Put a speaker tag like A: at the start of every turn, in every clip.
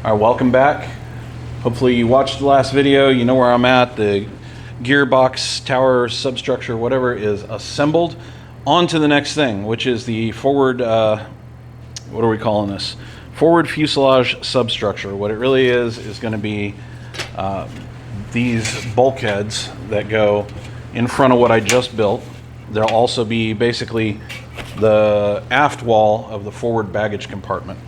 A: All right, welcome back. Hopefully you watched the last video, you know where I'm at. The gearbox, tower, substructure, whatever is assembled. On to the next thing, which is the forward, what are we calling this? Forward fuselage substructure. What it really is going to be these bulkheads that go in front of what I just built. There'll also be basically the aft wall of the forward baggage compartment.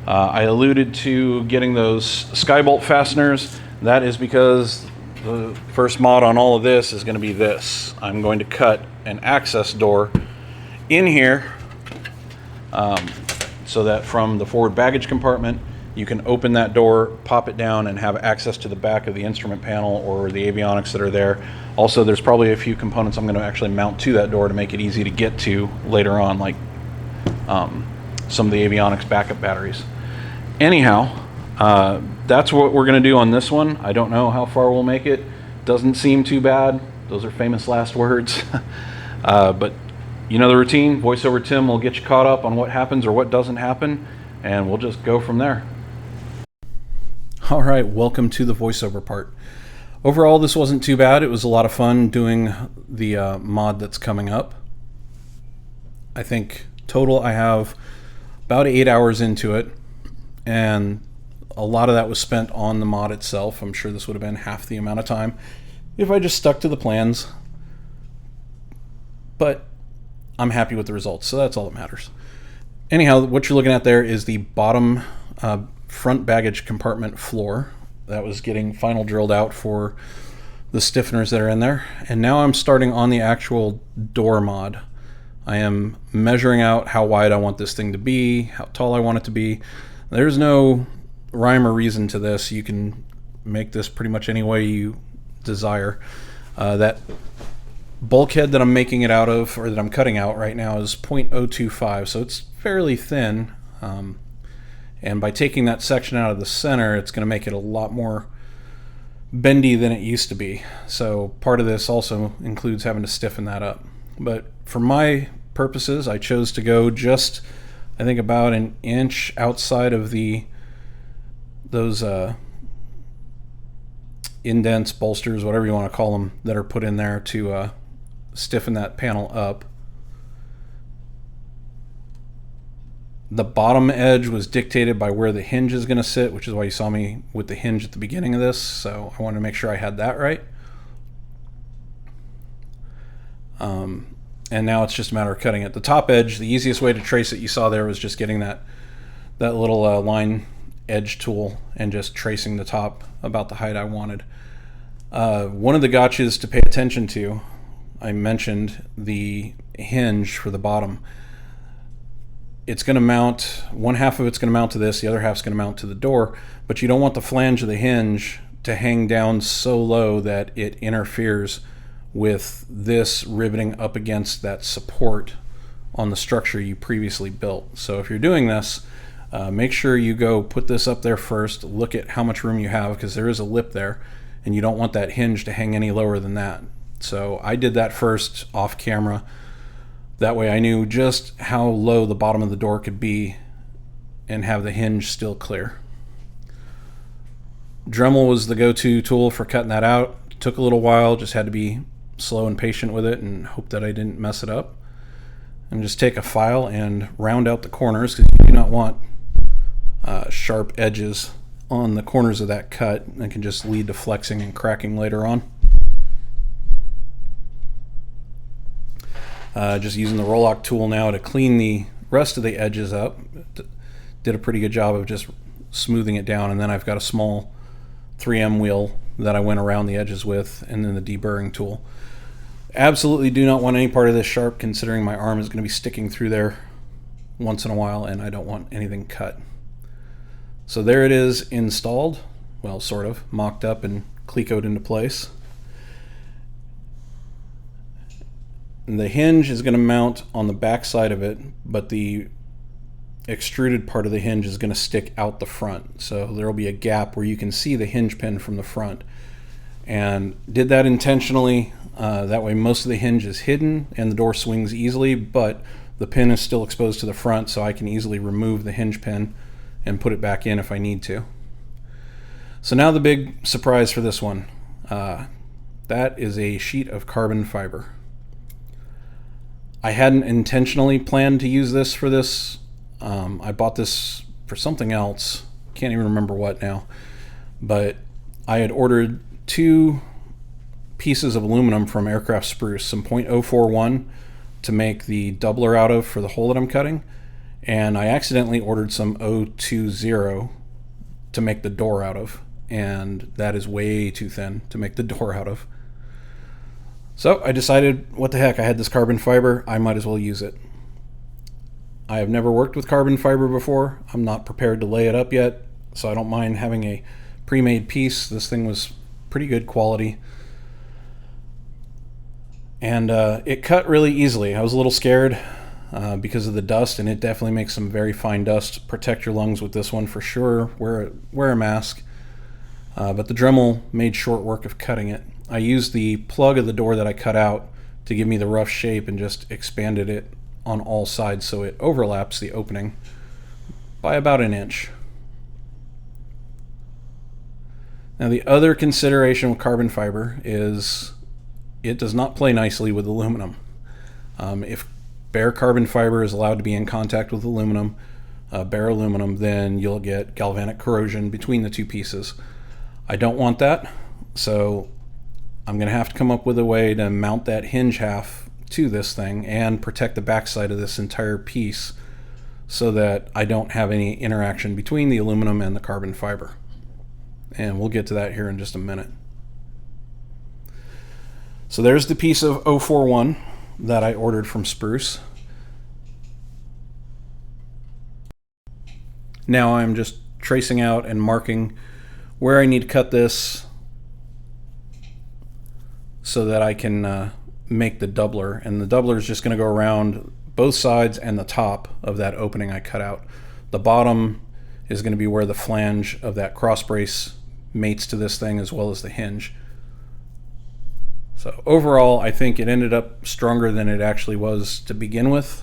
A: I alluded to getting those skybolt fasteners. That is because the first mod on all of this is going to be this. I'm going to cut an access door in here so that from the forward baggage compartment you can open that door, pop it down, and have access to the back of the instrument panel or the avionics that are there. Also, there's probably a few components I'm going to actually mount to that door to make it easy to get to later on, like some of the avionics backup batteries. Anyhow, that's what we're going to do on this one. I don't know how far we'll make it. Doesn't seem too bad. Those are famous last words. But you know the routine. VoiceOver Tim will get you caught up on what happens or what doesn't happen, and we'll just go from there. All right, welcome to the voiceover part. Overall, this wasn't too bad. It was a lot of fun doing the mod that's coming up. I think total I have about 8 hours into it, and a lot of that was spent on the mod itself. I'm sure this would have been half the amount of time if I just stuck to the plans, but I'm happy with the results, so that's all that matters. Anyhow, what you're looking at there is the bottom front baggage compartment floor that was getting final drilled out for the stiffeners that are in there, and now I'm starting on the actual door mod. I am measuring out how wide I want this thing to be, how tall I want it to be. There's no rhyme or reason to this. You can make this pretty much any way you desire. That bulkhead that I'm making it out of, or that I'm cutting out right now, is 0.025, so it's fairly thin. And by taking that section out of the center, it's going to make it a lot more bendy than it used to be. So part of this also includes having to stiffen that up. But for my purposes, I chose to go just, I think, about an inch outside of those indents, bolsters, whatever you want to call them, that are put in there to stiffen that panel up. The bottom edge was dictated by where the hinge is going to sit, which is why you saw me with the hinge at the beginning of this, so I wanted to make sure I had that right. And now it's just a matter of cutting it. The top edge, the easiest way to trace it, you saw there, was just getting that little line edge tool and just tracing the top about the height I wanted. One of the gotchas to pay attention to, I mentioned the hinge for the bottom. It's going to mount, one half of it's going to mount to this, the other half's going to mount to the door, but you don't want the flange of the hinge to hang down so low that it interferes with this riveting up against that support on the structure you previously built. So if you're doing this, make sure you go put this up there first, look at how much room you have, because there is a lip there, and you don't want that hinge to hang any lower than that. So I did that first off camera. That way I knew just how low the bottom of the door could be and have the hinge still clear. Dremel was the go-to tool for cutting that out. It took a little while, just had to be slow and patient with it and hope that I didn't mess it up. And just take a file and round out the corners, because you do not want sharp edges on the corners of that cut. It can just lead to flexing and cracking later on. Just using the roll-lock tool now to clean the rest of the edges up. Did a pretty good job of just smoothing it down, and then I've got a small 3M wheel that I went around the edges with, and then the deburring tool. Absolutely do not want any part of this sharp, considering my arm is going to be sticking through there once in a while, and I don't want anything cut. So there it is, installed, well, sort of, mocked up and clecoed into place. The hinge is going to mount on the back side of it, but the extruded part of the hinge is going to stick out the front. So there will be a gap where you can see the hinge pin from the front. And did that intentionally. That way most of the hinge is hidden and the door swings easily, but the pin is still exposed to the front, so I can easily remove the hinge pin and put it back in if I need to. So now the big surprise for this one. That is a sheet of carbon fiber. I hadn't intentionally planned to use this for this. I bought this for something else. Can't even remember what now. But I had ordered 2 pieces of aluminum from Aircraft Spruce, some .041 to make the doubler out of for the hole that I'm cutting, and I accidentally ordered some .020 to make the door out of, and that is way too thin to make the door out of. So I decided, what the heck, I had this carbon fiber, I might as well use it. I have never worked with carbon fiber before. I'm not prepared to lay it up yet, so I don't mind having a pre-made piece. This thing was pretty good quality. And it cut really easily. I was a little scared because of the dust, and it definitely makes some very fine dust. Protect your lungs with this one for sure. Wear a mask. But the Dremel made short work of cutting it. I used the plug of the door that I cut out to give me the rough shape and just expanded it on all sides so it overlaps the opening by about 1 inch. Now the other consideration with carbon fiber is it does not play nicely with aluminum. If bare carbon fiber is allowed to be in contact with aluminum, bare aluminum, then you'll get galvanic corrosion between the 2 pieces. I don't want that, so I'm going to have to come up with a way to mount that hinge half to this thing and protect the backside of this entire piece so that I don't have any interaction between the aluminum and the carbon fiber. And we'll get to that here in just a minute. So there's the piece of 041 that I ordered from Spruce. Now I'm just tracing out and marking where I need to cut this so that I can make the doubler. And the doubler is just going to go around both sides and the top of that opening I cut out. The bottom is going to be where the flange of that cross brace mates to this thing, as well as the hinge. So overall, I think it ended up stronger than it actually was to begin with.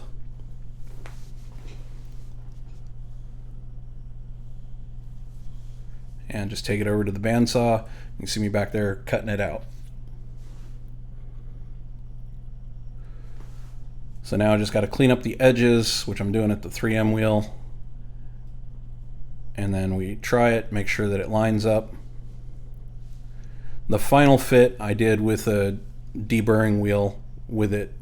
A: And just take it over to the bandsaw. You can see me back there cutting it out. So now I just got to clean up the edges, which I'm doing at the 3M wheel. And then we try it, make sure that it lines up. The final fit I did with a deburring wheel with it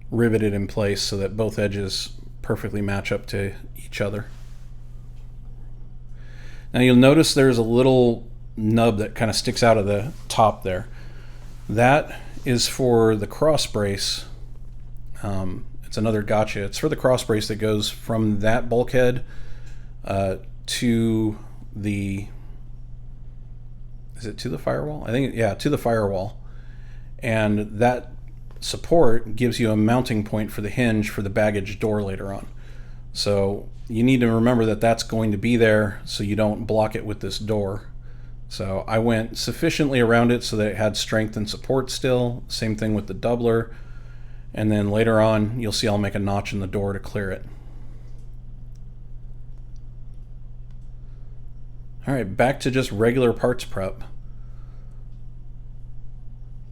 A: riveted in place so that both edges perfectly match up to each other. Now you'll notice there's a little nub that kind of sticks out of the top there. That is for the cross brace. It's another gotcha. It's for the cross brace that goes from that bulkhead to the, is it to the firewall? I think, yeah, to the firewall. And that support gives you a mounting point for the hinge for the baggage door later on. So you need to remember that that's going to be there so you don't block it with this door. So I went sufficiently around it so that it had strength and support still. Same thing with the doubler. And then later on, you'll see I'll make a notch in the door to clear it. All right, back to just regular parts prep.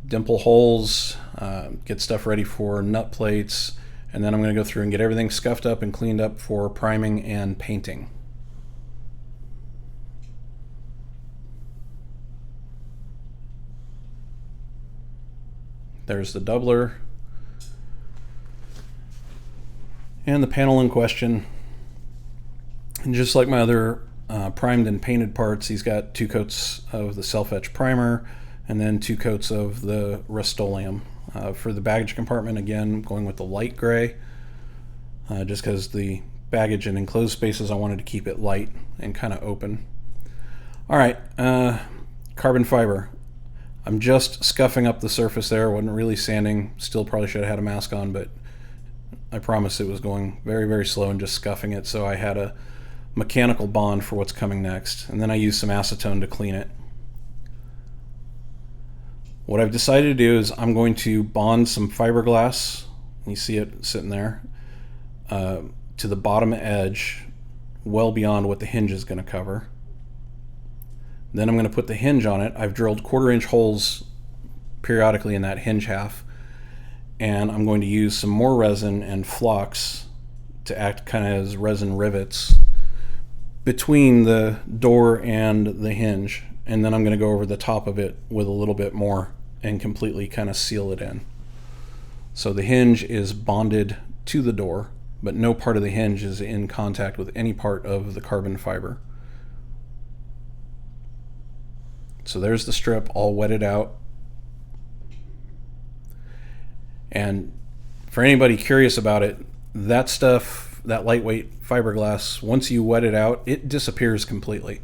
A: Dimple holes, get stuff ready for nut plates, and then I'm going to go through and get everything scuffed up and cleaned up for priming and painting. There's the doubler. And the panel in question. And just like my other primed and painted parts, he's got 2 coats of the self-etch primer and then 2 coats of the Rust-Oleum. For the baggage compartment, again, going with the light gray, just because the baggage and enclosed spaces, I wanted to keep it light and kind of open. All right, carbon fiber. I'm just scuffing up the surface there. Wasn't really sanding. Still probably should have had a mask on, but I promise it was going very, very slow and just scuffing it, so I had a mechanical bond for what's coming next. And then I used some acetone to clean it. What I've decided to do is I'm going to bond some fiberglass, you see it sitting there, to the bottom edge, well beyond what the hinge is going to cover. Then I'm going to put the hinge on it. I've drilled 1/4-inch holes periodically in that hinge half, and I'm going to use some more resin and flux to act kind of as resin rivets between the door and the hinge, and then I'm going to go over the top of it with a little bit more and completely kind of seal it in. So the hinge is bonded to the door, but no part of the hinge is in contact with any part of the carbon fiber. So there's the strip all wetted out. And for anybody curious about it, that stuff, that lightweight fiberglass, once you wet it out, it disappears completely.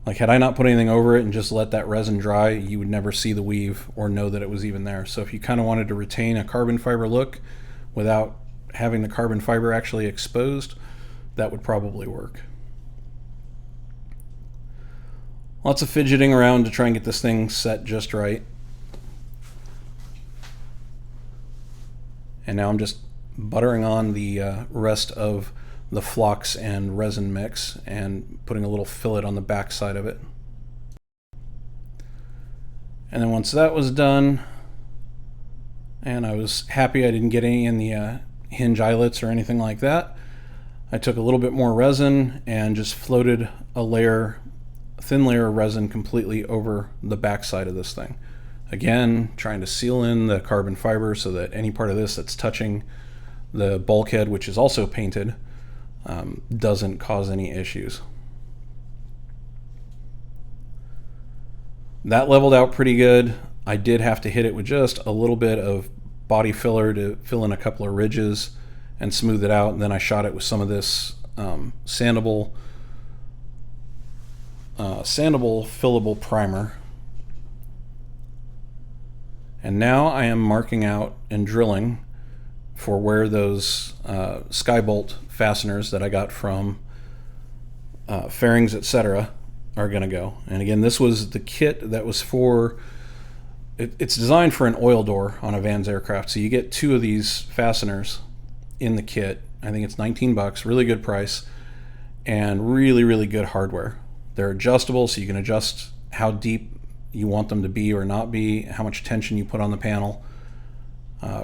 A: Like, had I not put anything over it and just let that resin dry, you would never see the weave or know that it was even there. So if you kind of wanted to retain a carbon fiber look without having the carbon fiber actually exposed, that would probably work. Lots of fidgeting around to try and get this thing set just right. And now I'm just buttering on the rest of the flux and resin mix and putting a little fillet on the back side of it. And then once that was done, and I was happy I didn't get any in the hinge eyelets or anything like that, I took a little bit more resin and just floated a thin layer of resin completely over the back side of this thing. Again, trying to seal in the carbon fiber so that any part of this that's touching the bulkhead, which is also painted, doesn't cause any issues. That leveled out pretty good. I did have to hit it with just a little bit of body filler to fill in a couple of ridges and smooth it out, and then I shot it with some of this sandable fillable primer. And now I am marking out and drilling for where those skybolt fasteners that I got from Fairings, etc. are going to go. And again, this was the kit that was for, it's designed for an oil door on a Vans aircraft. So you get 2 of these fasteners in the kit. I think it's $19, really good price, and really, really good hardware. They're adjustable, so you can adjust how deep you want them to be or not be, how much tension you put on the panel.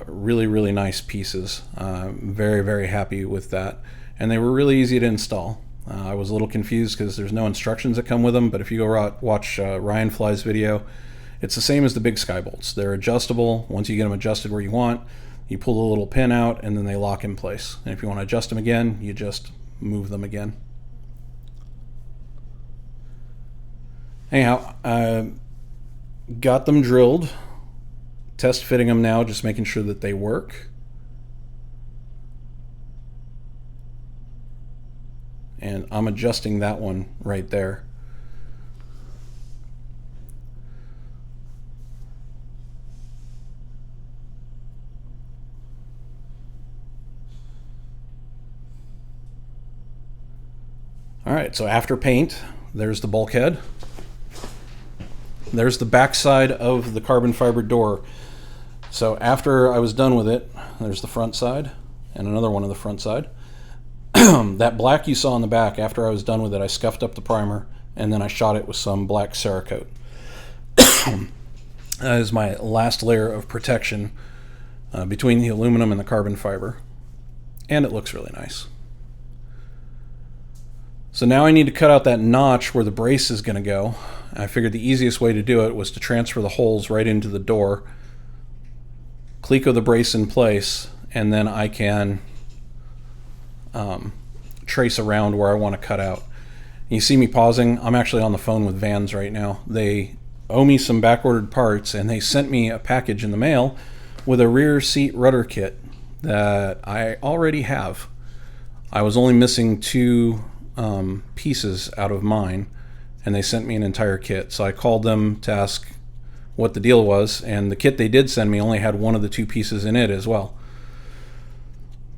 A: Really, really nice pieces. Very, very happy with that. And they were really easy to install. I was a little confused because there's no instructions that come with them, but if you go watch Ryan Fly's video, it's the same as the big skybolts. They're adjustable. Once you get them adjusted where you want, you pull the little pin out and then they lock in place. And if you want to adjust them again, you just move them again. Anyhow, got them drilled, test fitting them now, just making sure that they work. And I'm adjusting that one right there. All right, so after paint, there's the bulkhead. There's the back side of the carbon fiber door. So after I was done with it, there's the front side and another one on the front side. That black you saw on the back, after I was done with it, I scuffed up the primer and then I shot it with some black Cerakote. That is my last layer of protection between the aluminum and the carbon fiber. And it looks really nice. So now I need to cut out that notch where the brace is going to go. I figured the easiest way to do it was to transfer the holes right into the door, cleco the brace in place, and then I can trace around where I want to cut out. You see me pausing. I'm actually on the phone with Vans right now. They owe me some back-ordered parts, and they sent me a package in the mail with a rear seat rudder kit that I already have. I was only missing 2 pieces out of mine, and they sent me an entire kit. So I called them to ask what the deal was, and the kit they did send me only had one of the 2 pieces in it as well.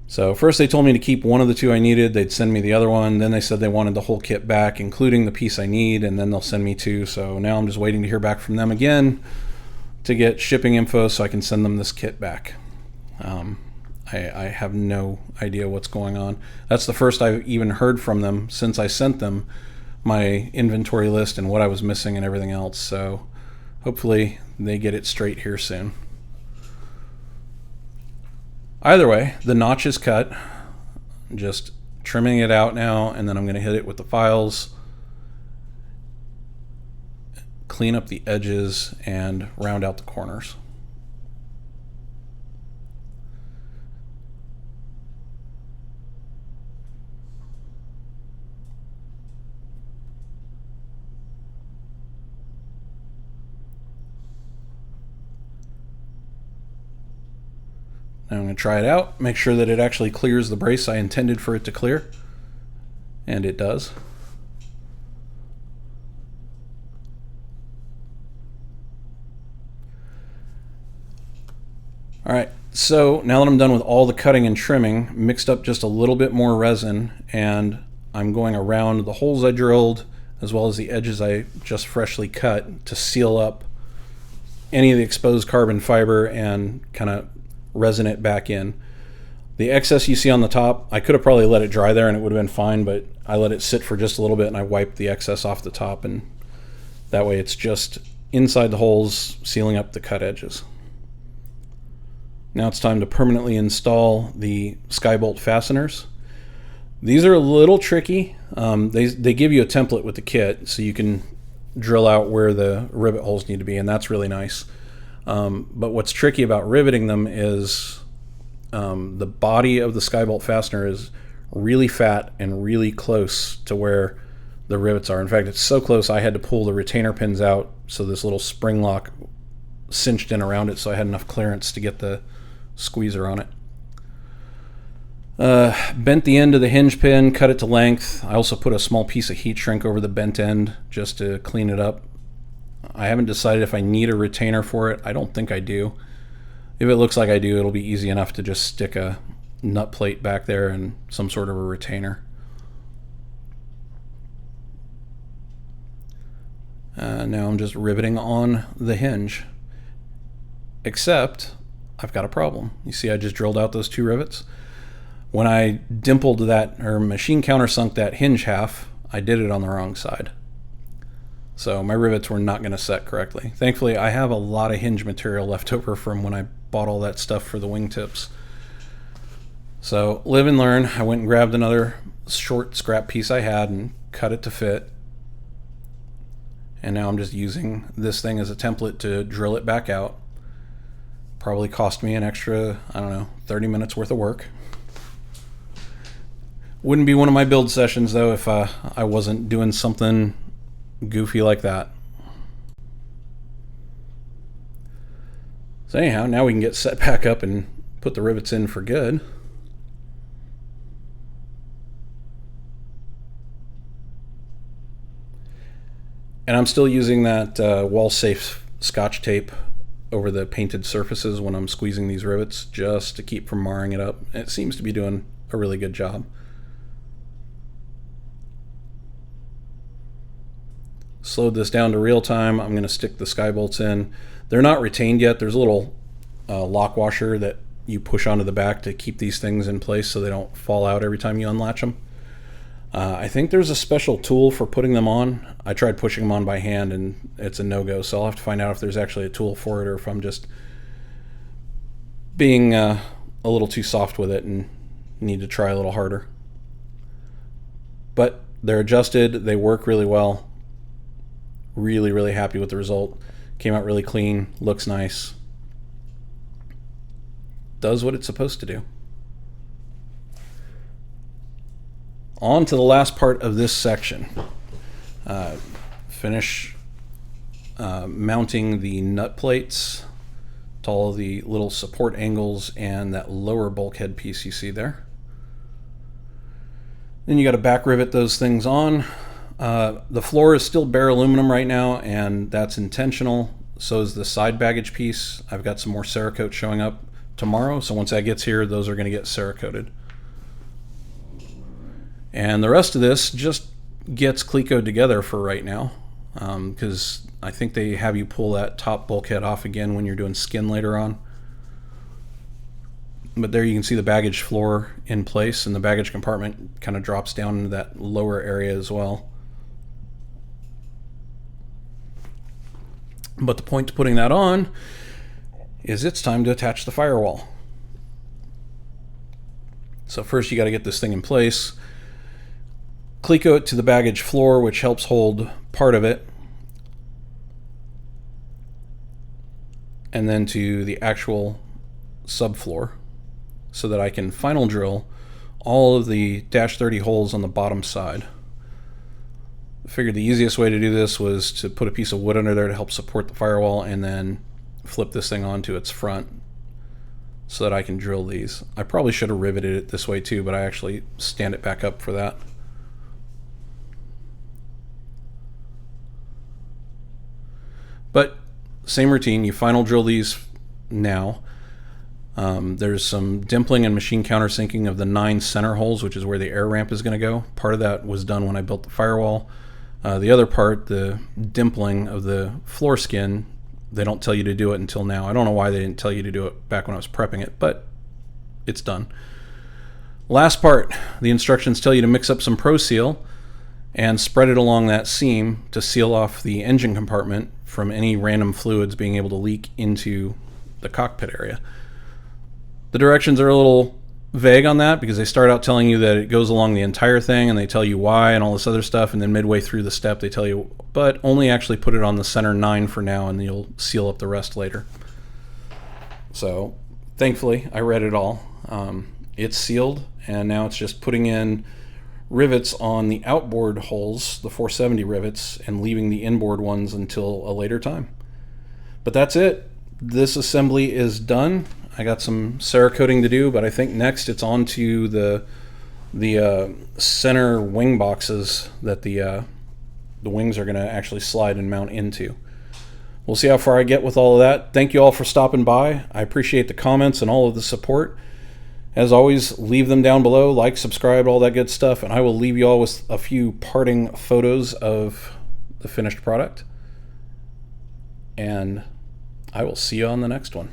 A: So first they told me to keep one of the 2 I needed, they'd send me the other one, then they said they wanted the whole kit back, including the piece I need, and then they'll send me 2. So now I'm just waiting to hear back from them again to get shipping info so I can send them this kit back. I have no idea what's going on. That's the first I've even heard from them since I sent them my inventory list and what I was missing and everything else. So hopefully they get it straight here soon. Either way, the notch is cut. Just trimming it out now, and then I'm going to hit it with the files, clean up the edges, and round out the corners. Now I'm going to try it out, make sure that it actually clears the brace I intended for it to clear, and it does. Alright, so now that I'm done with all the cutting and trimming, mixed up just a little bit more resin, and I'm going around the holes I drilled as well as the edges I just freshly cut to seal up any of the exposed carbon fiber and kind of resin it back in. The excess you see on the top, I could have probably let it dry there and it would have been fine, but I let it sit for just a little bit and I wiped the excess off the top, and that way it's just inside the holes sealing up the cut edges. Now it's time to permanently install the Skybolt fasteners. These are a little tricky. They give you a template with the kit so you can drill out where the rivet holes need to be, and that's really nice. But what's tricky about riveting them is the body of the Skybolt fastener is really fat and really close to where the rivets are. In fact, it's so close I had to pull the retainer pins out so this little spring lock cinched in around it so I had enough clearance to get the squeezer on it. Bent the end of the hinge pin, cut it to length. I also put a small piece of heat shrink over the bent end just to clean it up. I haven't decided if I need a retainer for it. I don't think I do. If it looks like I do, it'll be easy enough to just stick a nut plate back there and some sort of a retainer. Now I'm just riveting on the hinge. Except I've got a problem. You see I just drilled out those two rivets? When I dimpled that, or machine countersunk that hinge half, I did it on the wrong side. So my rivets were not going to set correctly. Thankfully, I have a lot of hinge material left over from when I bought all that stuff for the wingtips. So live and learn. I went and grabbed another short scrap piece I had and cut it to fit. And now I'm just using this thing as a template to drill it back out. Probably cost me an extra, I don't know, 30 minutes worth of work. Wouldn't be one of my build sessions though if I wasn't doing something goofy like that. So anyhow, now we can get set back up and put the rivets in for good. And I'm still using that wall-safe Scotch tape over the painted surfaces when I'm squeezing these rivets just to keep from marring it up. It seems to be doing a really good job. Slowed this down to real time. I'm going to stick the Skybolts in. They're not retained yet. There's a little lock washer that you push onto the back to keep these things in place so they don't fall out every time you unlatch them. I think there's a special tool for putting them on. I tried pushing them on by hand and it's a no-go, so I'll have to find out if there's actually a tool for it or if I'm just being a little too soft with it and need to try a little harder. But they're adjusted, they work really well. Really, really happy with the result. Came out really clean, looks nice. Does what it's supposed to do. On to the last part of this section. Finish mounting the nut plates to all of the little support angles and that lower bulkhead piece you see there. Then you got to back rivet those things on. The floor is still bare aluminum right now, and that's intentional. So is the side baggage piece. I've got some more Cerakote showing up tomorrow, so once that gets here, those are going to get Cerakoted. And the rest of this just gets Clecoed together for right now, because I think they have you pull that top bulkhead off again when you're doing skin later on. But there you can see the baggage floor in place, and the baggage compartment kind of drops down into that lower area as well. But the point to putting that on is it's time to attach the firewall. So first you got to get this thing in place. Cleco it to the baggage floor, which helps hold part of it, and then to the actual subfloor, so that I can final drill all of the -30 holes on the bottom side. I figured the easiest way to do this was to put a piece of wood under there to help support the firewall, and then flip this thing onto its front so that I can drill these. I probably should have riveted it this way too, but I actually stand it back up for that. But same routine, you final drill these now. There's some dimpling and machine countersinking of the 9 center holes, which is where the air ramp is going to go. Part of that was done when I built the firewall. The other part, the dimpling of the floor skin, they don't tell you to do it until now. I don't know why they didn't tell you to do it back when I was prepping it, but it's done. Last part, the instructions tell you to mix up some Pro Seal and spread it along that seam to seal off the engine compartment from any random fluids being able to leak into the cockpit area. The directions are a little vague on that because they start out telling you that it goes along the entire thing, and they tell you why and all this other stuff, and then midway through the step they tell you, but only actually put it on the center 9 for now, and you'll seal up the rest later. So thankfully I read it all. It's sealed, and now it's just putting in rivets on the outboard holes, the 470 rivets, and leaving the inboard ones until a later time. But that's it. This assembly is done. I got some Cerakoting to do, but I think next it's on to the center wing boxes that the wings are going to actually slide and mount into. We'll see how far I get with all of that. Thank you all for stopping by. I appreciate the comments and all of the support. As always, leave them down below, like, subscribe, all that good stuff, and I will leave you all with a few parting photos of the finished product. And I will see you on the next one.